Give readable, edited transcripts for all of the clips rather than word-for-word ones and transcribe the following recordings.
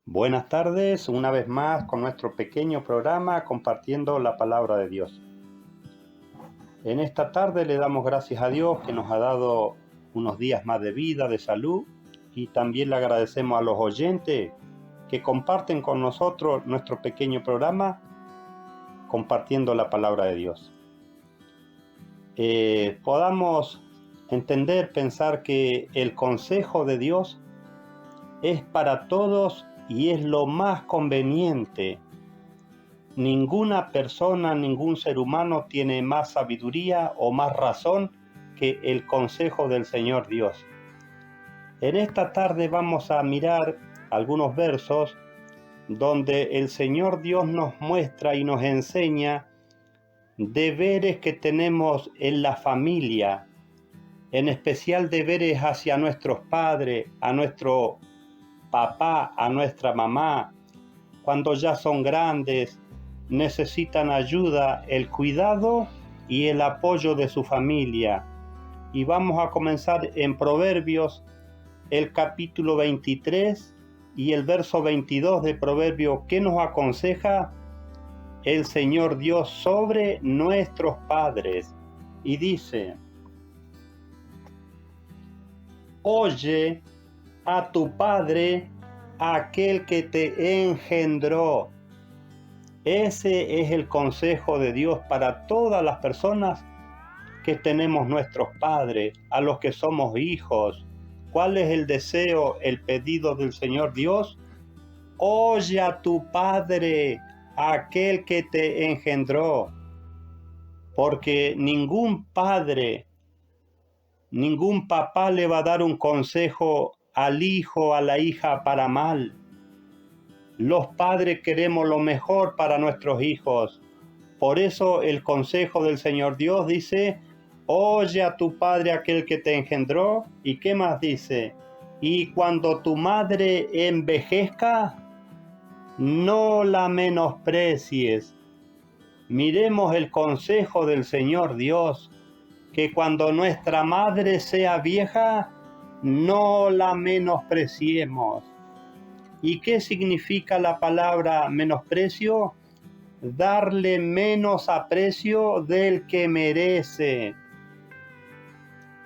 Buenas tardes, una vez más con nuestro pequeño programa compartiendo la palabra de Dios. En esta tarde le damos gracias a Dios que nos ha dado unos días más de vida, de salud, y también le agradecemos a los oyentes que comparten con nosotros nuestro pequeño programa compartiendo la palabra de Dios. Podamos entender, pensar que el consejo de Dios es para todos y es lo más conveniente. Ninguna persona, ningún ser humano tiene más sabiduría o más razón que el consejo del Señor Dios. En esta tarde vamos a mirar algunos versos donde el Señor Dios nos muestra y nos enseña deberes que tenemos en la familia, en especial deberes hacia nuestros padres, a nuestro papá, a nuestra mamá, cuando ya son grandes, necesitan ayuda, el cuidado y el apoyo de su familia. Y vamos a comenzar en Proverbios, el capítulo 23 y el verso 22 de Proverbios, que nos aconseja el Señor Dios sobre nuestros padres. Y dice: oye a tu padre, aquel que te engendró. Ese es el consejo de Dios para todas las personas que tenemos nuestros padres, a los que somos hijos. ¿Cuál es el deseo, el pedido del Señor Dios? Oye a tu padre, aquel que te engendró. Porque ningún padre, ningún papá le va a dar un consejo al hijo, a la hija para mal. Los padres queremos lo mejor para nuestros hijos. Por eso el consejo del Señor Dios dice: oye a tu padre aquel que te engendró. ¿Y qué más dice? Y cuando tu madre envejezca, no la menosprecies. Miremos el consejo del Señor Dios, que cuando nuestra madre sea vieja, no la menospreciemos. ¿Y qué significa la palabra menosprecio? Darle menos aprecio del que merece.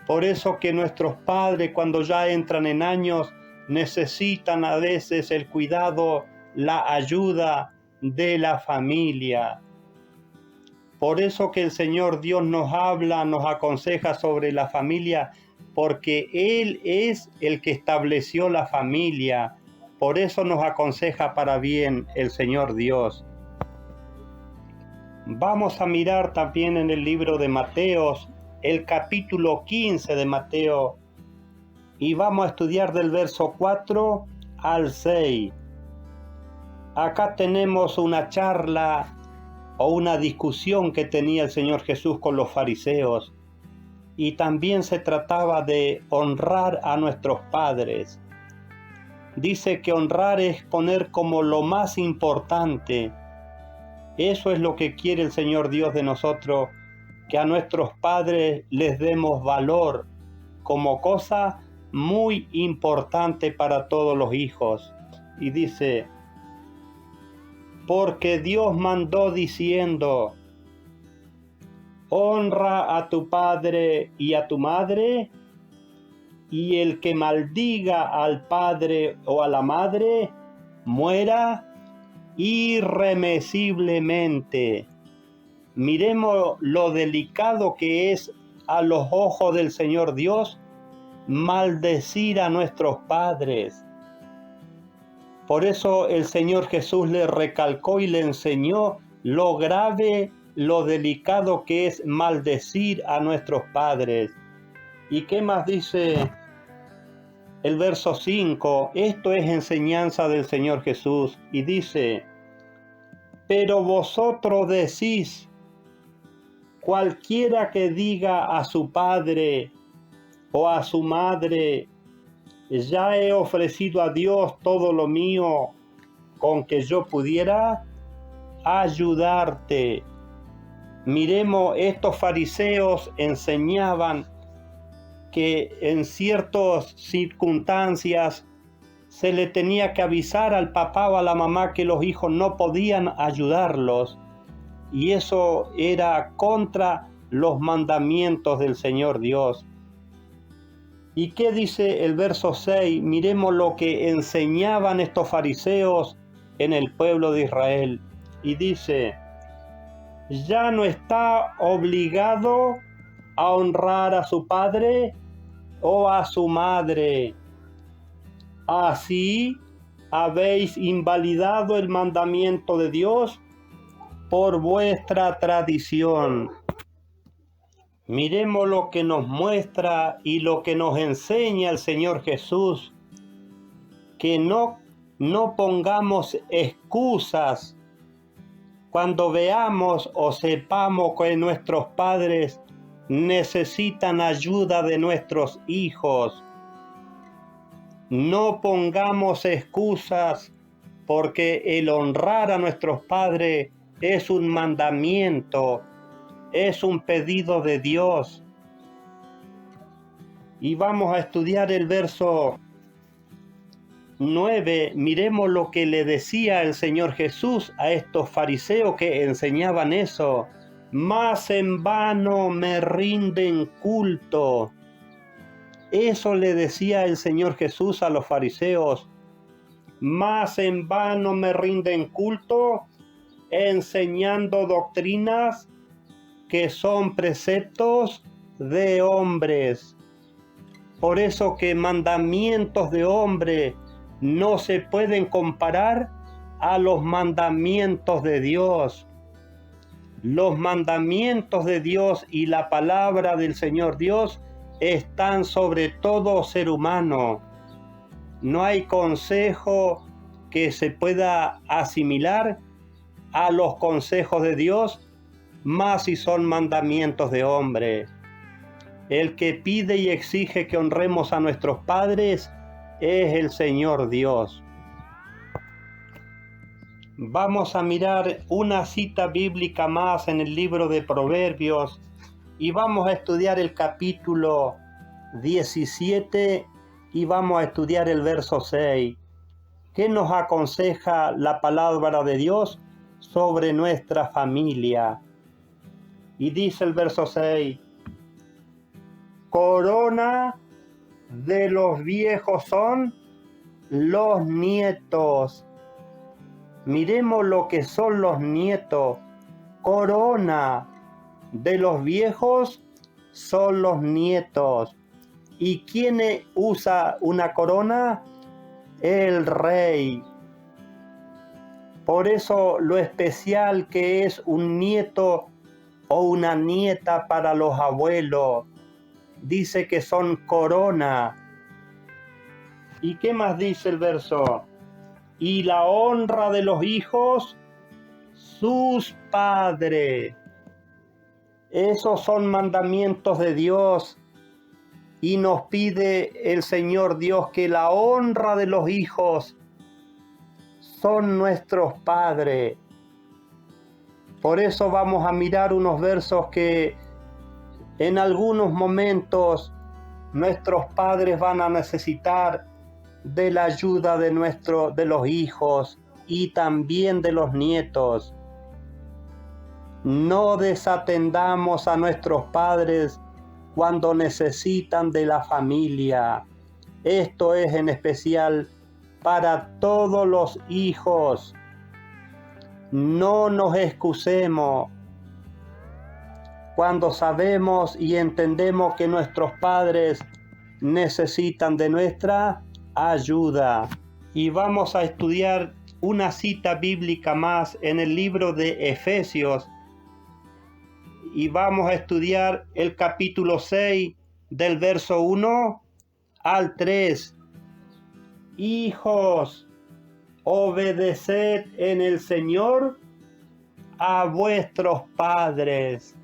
Por eso que nuestros padres, cuando ya entran en años, necesitan a veces el cuidado, la ayuda de la familia. Por eso que el Señor Dios nos habla, nos aconseja sobre la familia, porque Él es el que estableció la familia. Por eso nos aconseja para bien el Señor Dios. Vamos a mirar también en el libro de Mateo, el capítulo 15 de Mateo, y vamos a estudiar del verso 4 al 6. Acá tenemos una charla o una discusión que tenía el Señor Jesús con los fariseos, y también se trataba de honrar a nuestros padres. Dice que honrar es poner como lo más importante. Eso es lo que quiere el Señor Dios de nosotros, que a nuestros padres les demos valor como cosa muy importante para todos los hijos. Y dice: porque Dios mandó diciendo: honra a tu padre y a tu madre, y el que maldiga al padre o a la madre, muera irremisiblemente. Miremos lo delicado que es a los ojos del Señor Dios maldecir a nuestros padres. Por eso el Señor Jesús le recalcó y le enseñó lo grave, lo delicado que es maldecir a nuestros padres. ¿Y qué más dice el verso 5? Esto es enseñanza del Señor Jesús, y dice: pero vosotros decís, cualquiera que diga a su padre o a su madre, ya he ofrecido a Dios todo lo mío con que yo pudiera ayudarte. Miremos, estos fariseos enseñaban que en ciertas circunstancias se le tenía que avisar al papá o a la mamá que los hijos no podían ayudarlos, y eso era contra los mandamientos del Señor Dios. ¿Y qué dice el verso 6? Miremos lo que enseñaban estos fariseos en el pueblo de Israel. Y dice: ya no está obligado a honrar a su padre o a su madre. Así habéis invalidado el mandamiento de Dios por vuestra tradición. Miremos lo que nos muestra y lo que nos enseña el Señor Jesús, que no pongamos excusas cuando veamos o sepamos que nuestros padres necesitan ayuda de nuestros hijos. No pongamos excusas, porque el honrar a nuestros padres es un mandamiento, es un pedido de Dios. Y vamos a estudiar el verso 9. Miremos lo que le decía el Señor Jesús a estos fariseos que enseñaban eso. Más en vano me rinden culto. Eso le decía el Señor Jesús a los fariseos. Más en vano me rinden culto, enseñando doctrinas que son preceptos de hombres. Por eso que mandamientos de hombre no se pueden comparar a los mandamientos de Dios. Los mandamientos de Dios y la palabra del Señor Dios están sobre todo ser humano. No hay consejo que se pueda asimilar a los consejos de Dios, más si son mandamientos de hombre. El que pide y exige que honremos a nuestros padres es el Señor Dios. Vamos a mirar una cita bíblica más en el libro de Proverbios y vamos a estudiar el capítulo 17 y vamos a estudiar el verso 6. ¿Qué nos aconseja la palabra de Dios sobre nuestra familia? Y dice el verso 6: corona de los viejos son los nietos. Miremos lo que son los nietos. Corona de los viejos son los nietos. ¿Y quién usa una corona? El rey. Por eso lo especial que es un nieto o una nieta para los abuelos. Dice que son corona. ¿Y qué más dice el verso? Y la honra de los hijos, sus padres. Esos son mandamientos de Dios. Y nos pide el Señor Dios que la honra de los hijos son nuestros padres. Por eso vamos a mirar unos versos que en algunos momentos nuestros padres van a necesitar de la ayuda de los hijos y también de los nietos. No desatendamos a nuestros padres cuando necesitan de la familia. Esto es en especial para todos los hijos. No nos excusemos cuando sabemos y entendemos que nuestros padres necesitan de nuestra ayuda. Y vamos a estudiar una cita bíblica más en el libro de Efesios. Y vamos a estudiar el capítulo 6 del verso 1 al 3. Hijos, obedeced en el Señor a vuestros padres.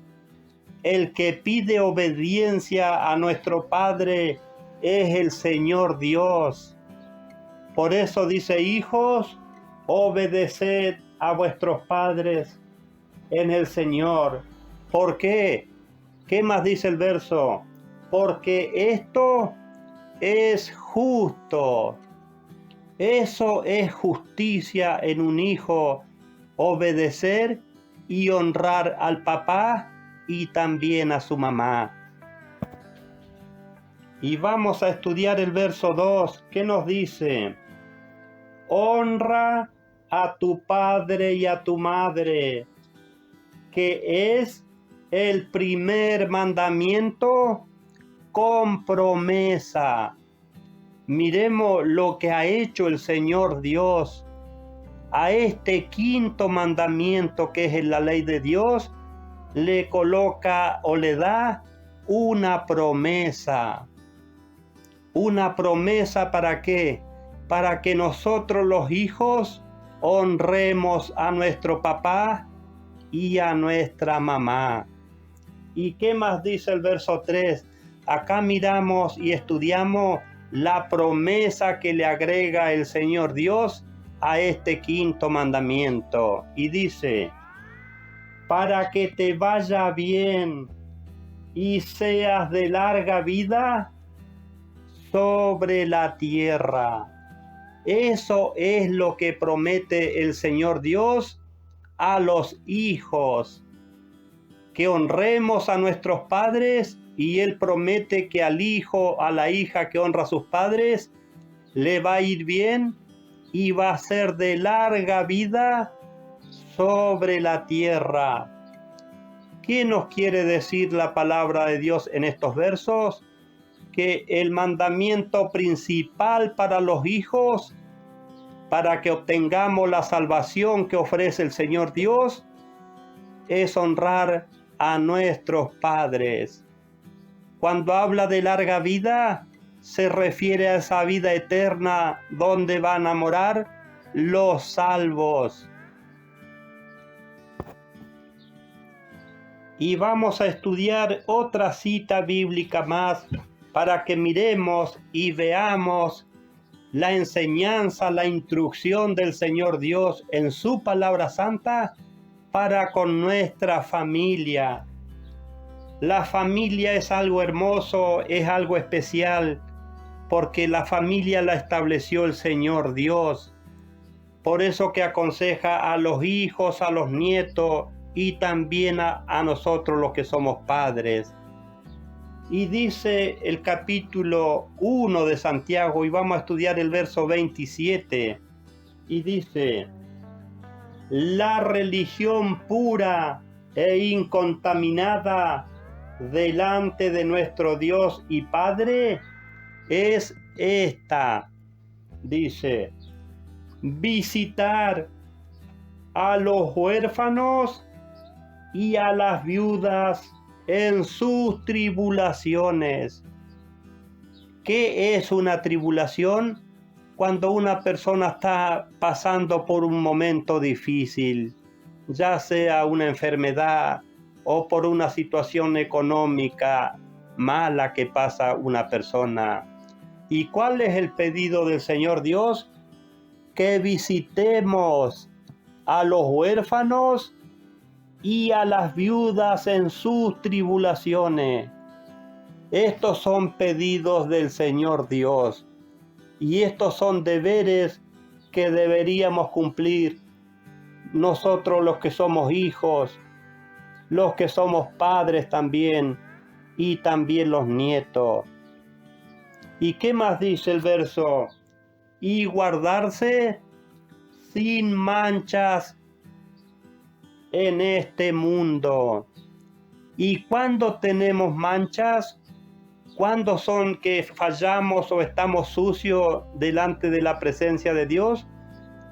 El que pide obediencia a nuestro Padre es el Señor Dios. Por eso dice: hijos, obedeced a vuestros padres en el Señor. ¿Por qué? ¿Qué más dice el verso? Porque esto es justo. Eso es justicia en un hijo, obedecer y honrar al papá y también a su mamá. Y vamos a estudiar el verso 2, que nos dice: honra a tu padre y a tu madre, que es el primer mandamiento con promesa. Miremos lo que ha hecho el Señor Dios. A este quinto mandamiento, que es la ley de Dios, le coloca o le da una promesa. ¿Una promesa para qué? Para que nosotros los hijos honremos a nuestro papá y a nuestra mamá. ¿Y qué más dice el verso 3? Acá miramos y estudiamos la promesa que le agrega el Señor Dios a este quinto mandamiento. Y dice: para que te vaya bien y seas de larga vida sobre la tierra. Eso es lo que promete el Señor Dios a los hijos, que honremos a nuestros padres, y Él promete que al hijo, a la hija que honra a sus padres, le va a ir bien y va a ser de larga vida sobre la tierra. ¿Qué nos quiere decir la palabra de Dios en estos versos? Que el mandamiento principal para los hijos, para que obtengamos la salvación que ofrece el Señor Dios, es honrar a nuestros padres. Cuando habla de larga vida, se refiere a esa vida eterna donde van a morar los salvos. Y vamos a estudiar otra cita bíblica más para que miremos y veamos la enseñanza, la instrucción del Señor Dios en su palabra santa para con nuestra familia. La familia es algo hermoso, es algo especial, porque la familia la estableció el Señor Dios. Por eso que aconseja a los hijos, a los nietos y también a nosotros los que somos padres. Y dice el capítulo 1 de Santiago, y vamos a estudiar el verso 27, y dice: la religión pura e incontaminada delante de nuestro Dios y Padre es esta, dice: visitar a los huérfanos y a las viudas en sus tribulaciones. ¿Qué es una tribulación? Cuando una persona está pasando por un momento difícil, ya sea una enfermedad o por una situación económica mala que pasa una persona. ¿Y cuál es el pedido del Señor Dios? Que visitemos a los huérfanos y a las viudas en sus tribulaciones. Estos son pedidos del Señor Dios, y estos son deberes que deberíamos cumplir nosotros los que somos hijos, los que somos padres también, y también los nietos. ¿Y qué más dice el verso? Y guardarse sin manchas en este mundo. ¿Y cuándo tenemos manchas? ¿Cuándo son que fallamos o estamos sucios delante de la presencia de Dios?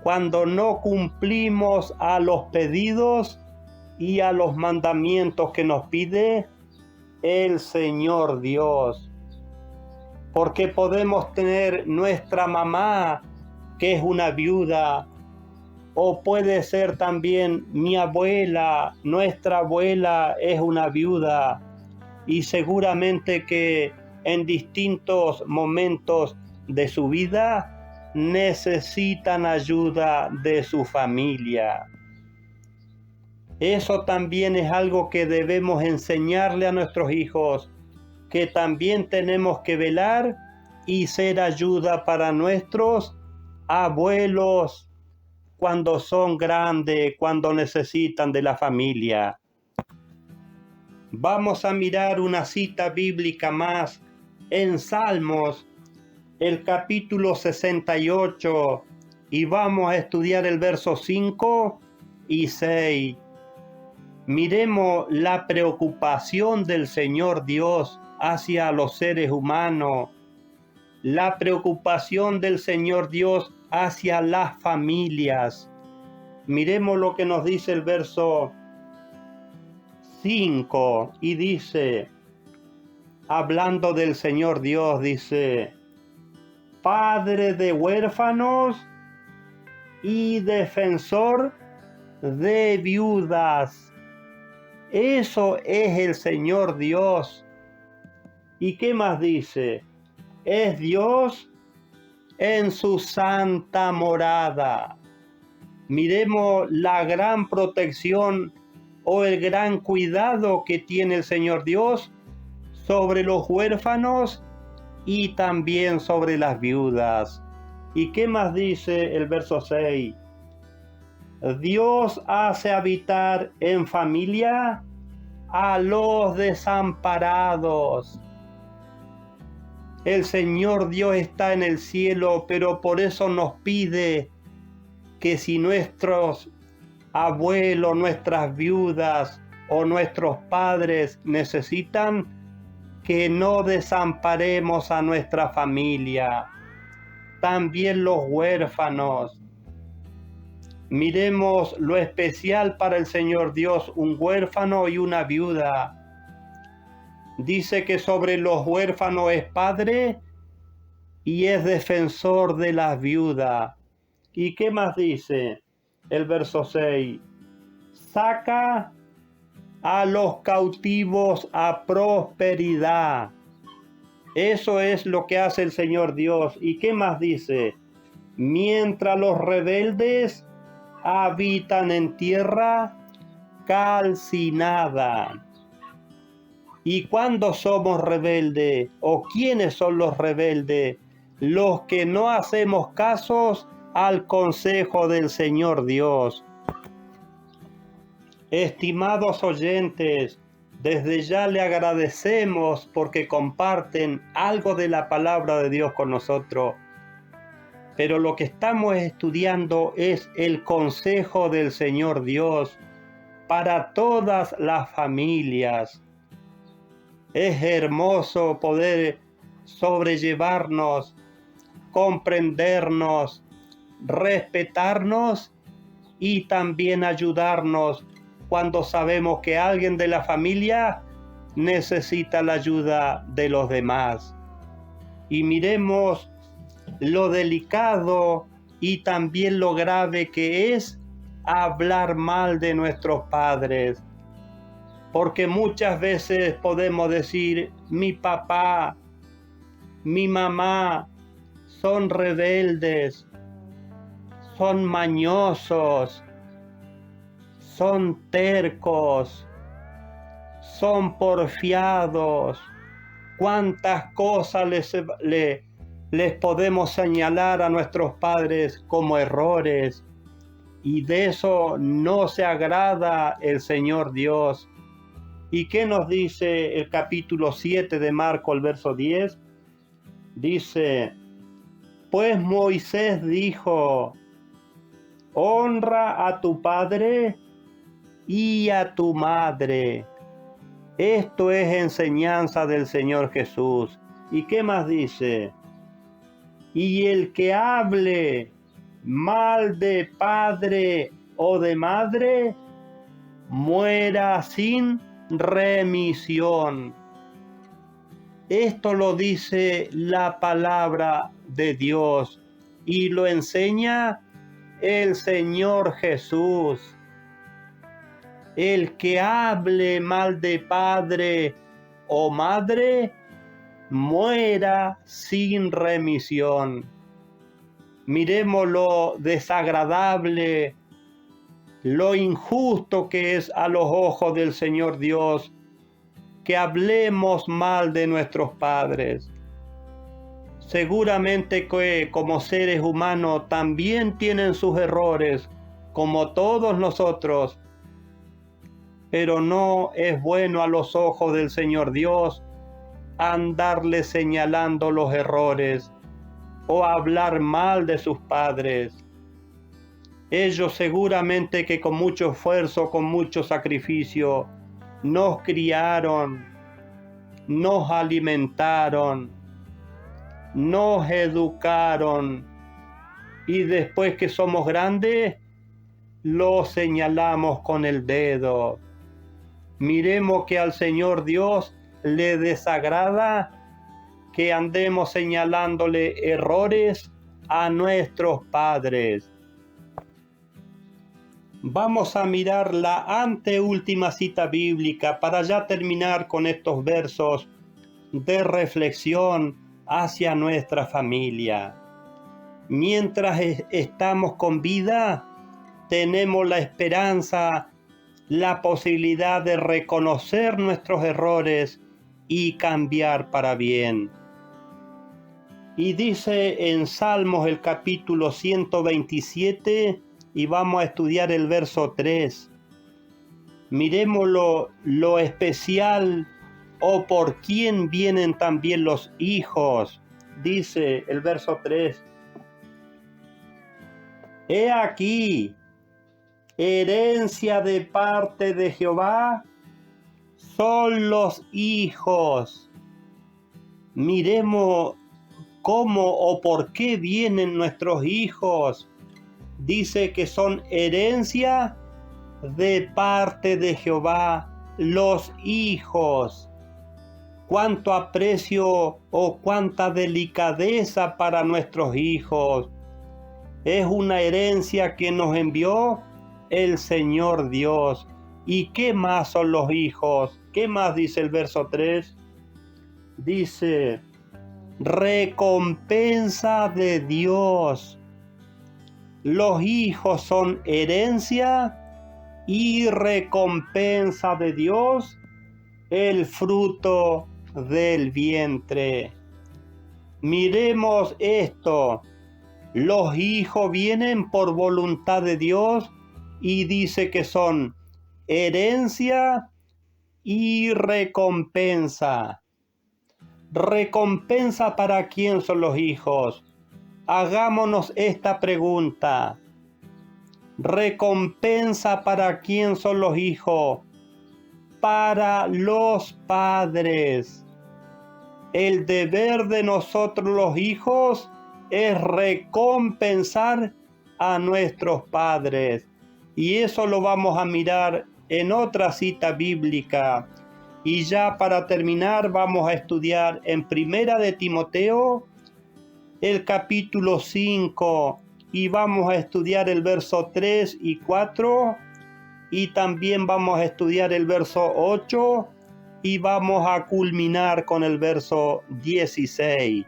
Cuando no cumplimos a los pedidos y a los mandamientos que nos pide el Señor Dios. Porque podemos tener nuestra mamá, que es una viuda, o puede ser también mi abuela, nuestra abuela es una viuda, y seguramente que en distintos momentos de su vida necesitan ayuda de su familia. Eso también es algo que debemos enseñarle a nuestros hijos, que también tenemos que velar y ser ayuda para nuestros abuelos cuando son grandes, cuando necesitan de la familia. Vamos a mirar una cita bíblica más en Salmos, el capítulo 68, y vamos a estudiar el verso 5 y 6. Miremos la preocupación del Señor Dios hacia los seres humanos, la preocupación del Señor Dios hacia las familias. Miremos lo que nos dice el verso 5 y dice, hablando del Señor Dios, dice, Padre de huérfanos y defensor de viudas. Eso es el Señor Dios. ¿Y qué más dice? Es Dios en su santa morada. Miremos la gran protección o el gran cuidado que tiene el Señor Dios sobre los huérfanos y también sobre las viudas. ¿Y qué más dice el verso 6? Dios hace habitar en familia a los desamparados. El Señor Dios está en el cielo, pero por eso nos pide que si nuestros abuelos, nuestras viudas o nuestros padres necesitan, que no desamparemos a nuestra familia, también los huérfanos. Miremos lo especial para el Señor Dios, un huérfano y una viuda. Dice que sobre los huérfanos es padre y es defensor de las viudas. ¿Y qué más dice el verso 6? Saca a los cautivos a prosperidad. Eso es lo que hace el Señor Dios. ¿Y qué más dice? Mientras los rebeldes habitan en tierra calcinada. ¿Y cuándo somos rebeldes? ¿O quiénes son los rebeldes? Los que no hacemos casos al consejo del Señor Dios. Estimados oyentes, desde ya le agradecemos porque comparten algo de la palabra de Dios con nosotros. Pero lo que estamos estudiando es el consejo del Señor Dios para todas las familias. Es hermoso poder sobrellevarnos, comprendernos, respetarnos y también ayudarnos cuando sabemos que alguien de la familia necesita la ayuda de los demás. Y miremos lo delicado y también lo grave que es hablar mal de nuestros padres. Porque muchas veces podemos decir, mi papá, mi mamá son rebeldes, son mañosos, son tercos, son porfiados. ¿Cuántas cosas les podemos señalar a nuestros padres como errores? Y de eso no se agrada el Señor Dios. ¿Y qué nos dice el capítulo 7 de Marcos, el verso 10? Dice, pues Moisés dijo, honra a tu padre y a tu madre. Esto es enseñanza del Señor Jesús. ¿Y qué más dice? Y el que hable mal de padre o de madre, muera sin remisión. Esto lo dice la palabra de Dios y lo enseña el Señor Jesús. El que hable mal de padre o madre, muera sin remisión. Miremos lo desagradable, lo injusto que es a los ojos del Señor Dios, que hablemos mal de nuestros padres. Seguramente que como seres humanos también tienen sus errores, como todos nosotros, pero no es bueno a los ojos del Señor Dios andarle señalando los errores o hablar mal de sus padres. Ellos seguramente que con mucho esfuerzo, con mucho sacrificio, nos criaron, nos alimentaron, nos educaron, y después que somos grandes, los señalamos con el dedo. Miremos que al Señor Dios le desagrada que andemos señalándole errores a nuestros padres. Vamos a mirar la anteúltima cita bíblica para ya terminar con estos versos de reflexión hacia nuestra familia. Mientras estamos con vida, tenemos la esperanza, la posibilidad de reconocer nuestros errores y cambiar para bien. Y dice en Salmos el capítulo 127, y vamos a estudiar el verso 3. Miremos lo especial o por quién vienen también los hijos. Dice el verso 3. He aquí, herencia de parte de Jehová son los hijos. Miremos cómo o por qué vienen nuestros hijos. Dice que son herencia de parte de Jehová los hijos. Cuánto aprecio o cuánta delicadeza para nuestros hijos. Es una herencia que nos envió el Señor Dios. ¿Y qué más son los hijos? ¿Qué más dice el verso 3? Dice, recompensa de Dios. Los hijos son herencia y recompensa de Dios, el fruto del vientre. Miremos esto. Los hijos vienen por voluntad de Dios y dice que son herencia y recompensa. ¿Recompensa para quién son los hijos? Hagámonos esta pregunta. ¿Recompensa para quién son los hijos? Para los padres. El deber de nosotros los hijos es recompensar a nuestros padres. Y eso lo vamos a mirar en otra cita bíblica. Y ya para terminar vamos a estudiar en Primera de Timoteo el capítulo 5 y vamos a estudiar el verso 3 y 4 y también vamos a estudiar el verso 8 y vamos a culminar con el verso 16.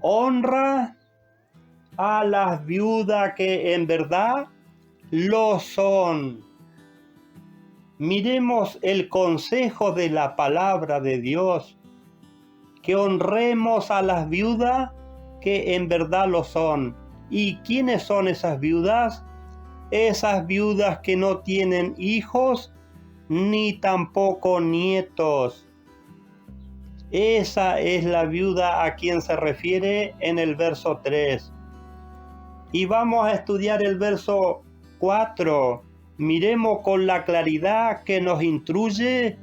Honra a las viudas que en verdad lo son. Miremos el consejo de la palabra de Dios, que honremos a las viudas que en verdad lo son. ¿Y quiénes son esas viudas? Esas viudas que no tienen hijos ni tampoco nietos. Esa es la viuda a quien se refiere en el verso 3. Y vamos a estudiar el verso 4. Miremos con la claridad que nos instruye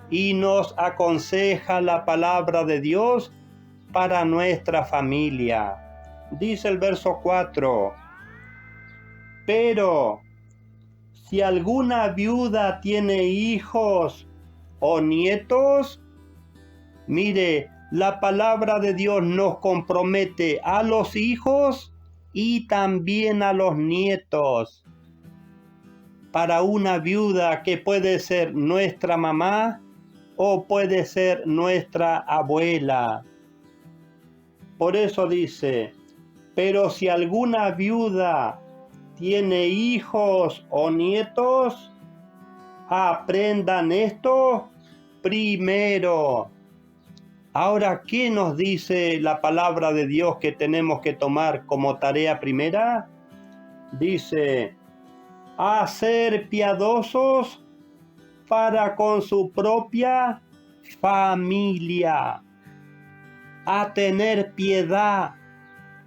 y nos aconseja la palabra de Dios para nuestra familia. Dice el verso 4. Pero si alguna viuda tiene hijos o nietos, mire, la palabra de Dios nos compromete a los hijos y también a los nietos. Para una viuda que puede ser nuestra mamá o puede ser nuestra abuela. Por eso dice, pero si alguna viuda tiene hijos o nietos, aprendan esto primero. Ahora, ¿qué nos dice la palabra de Dios que tenemos que tomar como tarea primera? Dice, a ser piadosos para con su propia familia, a tener piedad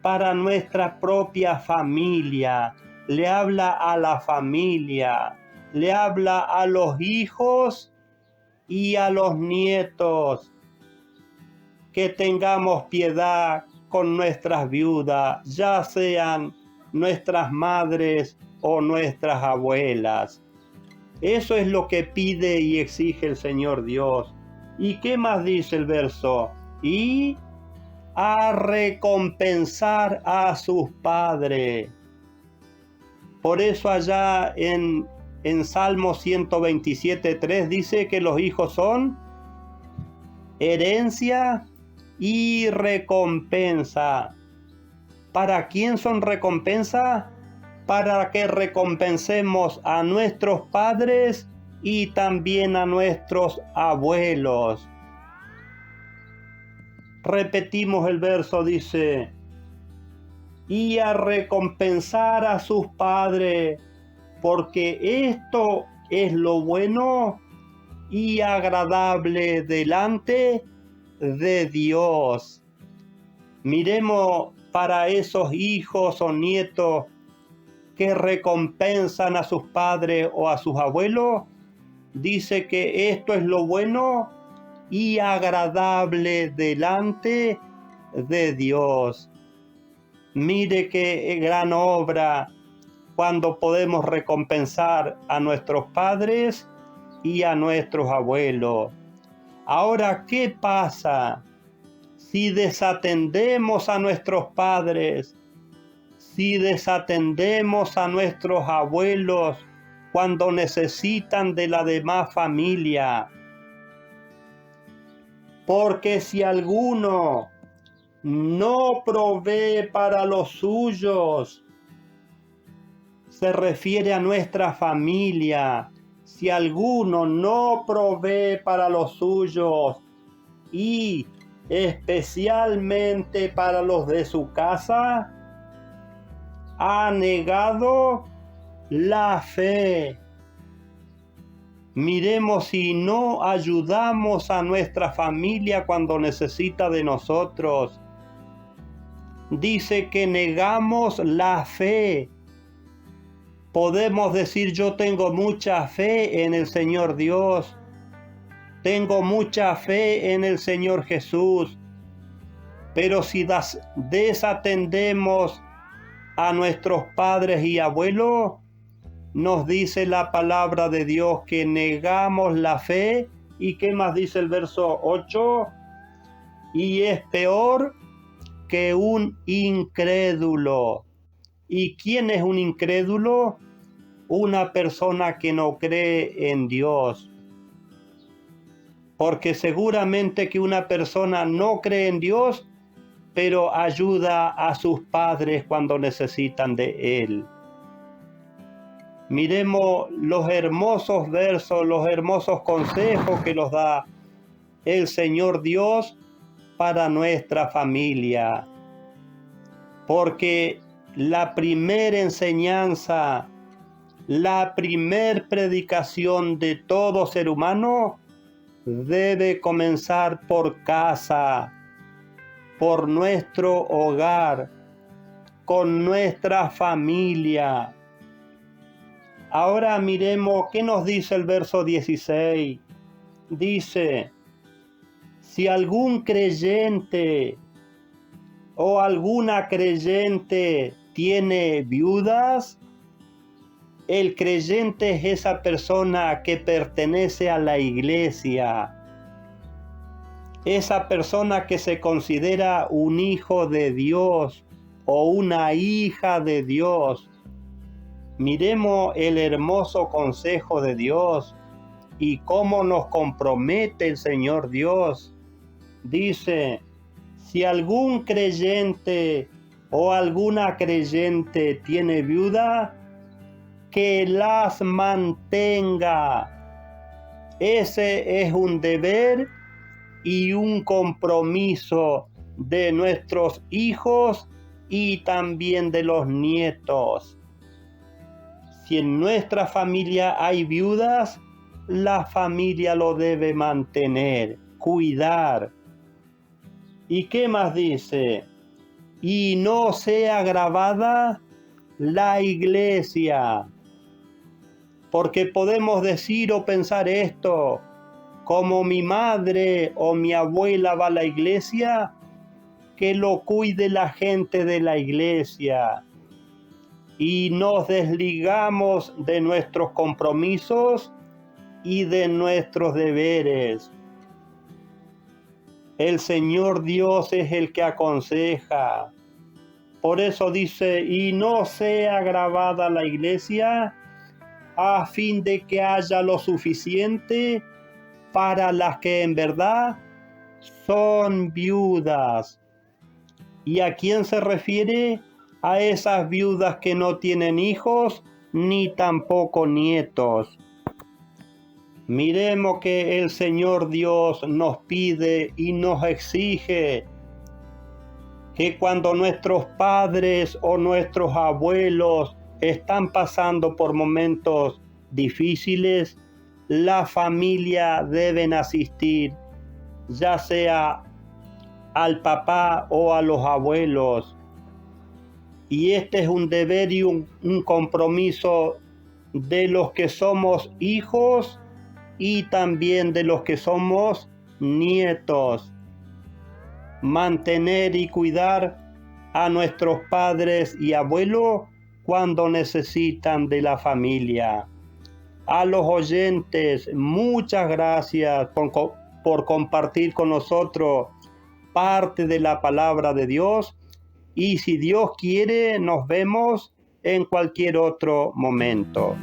para nuestra propia familia. Le habla a la familia, le habla a los hijos y a los nietos. Que tengamos piedad con nuestras viudas, ya sean nuestras madres o nuestras abuelas. Eso es lo que pide y exige el Señor Dios. ¿Y qué más dice el verso? Y a recompensar a sus padres. Por eso allá en Salmo 127:3 dice que los hijos son herencia y recompensa. ¿Para quién son recompensa? Para que recompensemos a nuestros padres y también a nuestros abuelos. Repetimos el verso, dice, y a recompensar a sus padres, porque esto es lo bueno y agradable delante de Dios. Miremos para esos hijos o nietos que recompensan a sus padres o a sus abuelos. Dice que esto es lo bueno y agradable delante de Dios. Mire qué gran obra cuando podemos recompensar a nuestros padres y a nuestros abuelos. Ahora, ¿qué pasa si desatendemos a nuestros padres, si desatendemos a nuestros abuelos cuando necesitan de la demás familia? Porque si alguno no provee para los suyos, se refiere a nuestra familia. Si alguno no provee para los suyos y especialmente para los de su casa, ha negado la fe. Miremos si no ayudamos a nuestra familia cuando necesita de nosotros. Dice que negamos la fe. Podemos decir, yo tengo mucha fe en el Señor Dios. Tengo mucha fe en el Señor Jesús. Pero si desatendemos a nuestros padres y abuelos, nos dice la palabra de Dios que negamos la fe. ¿Y qué más dice el verso 8? Y es peor que un incrédulo. ¿Y quién es un incrédulo? Una persona que no cree en Dios. Porque seguramente que una persona no cree en Dios, pero ayuda a sus padres cuando necesitan de Él. Miremos los hermosos versos, los hermosos consejos que nos da el Señor Dios para nuestra familia. Porque la primera enseñanza, la primer predicación de todo ser humano debe comenzar por casa, por nuestro hogar, con nuestra familia. Ahora miremos qué nos dice el verso 16. Dice, si algún creyente o alguna creyente tiene viudas, el creyente es esa persona que pertenece a la iglesia, esa persona que se considera un hijo de Dios o una hija de Dios. Miremos el hermoso consejo de Dios y cómo nos compromete el Señor Dios. Dice, si algún creyente o alguna creyente tiene viuda, que las mantenga. Ese es un deber y un compromiso de nuestros hijos y también de los nietos. Si en nuestra familia hay viudas, la familia lo debe mantener, cuidar. ¿Y qué más dice? Y no sea grabada la iglesia. Porque podemos decir o pensar esto, como mi madre o mi abuela va a la iglesia, que lo cuide la gente de la iglesia. Y nos desligamos de nuestros compromisos y de nuestros deberes. El Señor Dios es el que aconseja. Por eso dice, y no sea grabada la iglesia, a fin de que haya lo suficiente para las que en verdad son viudas. ¿Y a quién se refiere? A esas viudas que no tienen hijos ni tampoco nietos. Miremos que el Señor Dios nos pide y nos exige que cuando nuestros padres o nuestros abuelos están pasando por momentos difíciles, la familia deben asistir, ya sea al papá o a los abuelos. Y este es un deber y un compromiso de los que somos hijos y también de los que somos nietos. Mantener y cuidar a nuestros padres y abuelos cuando necesitan de la familia. A los oyentes, muchas gracias por compartir con nosotros parte de la palabra de Dios. Y si Dios quiere, nos vemos en cualquier otro momento.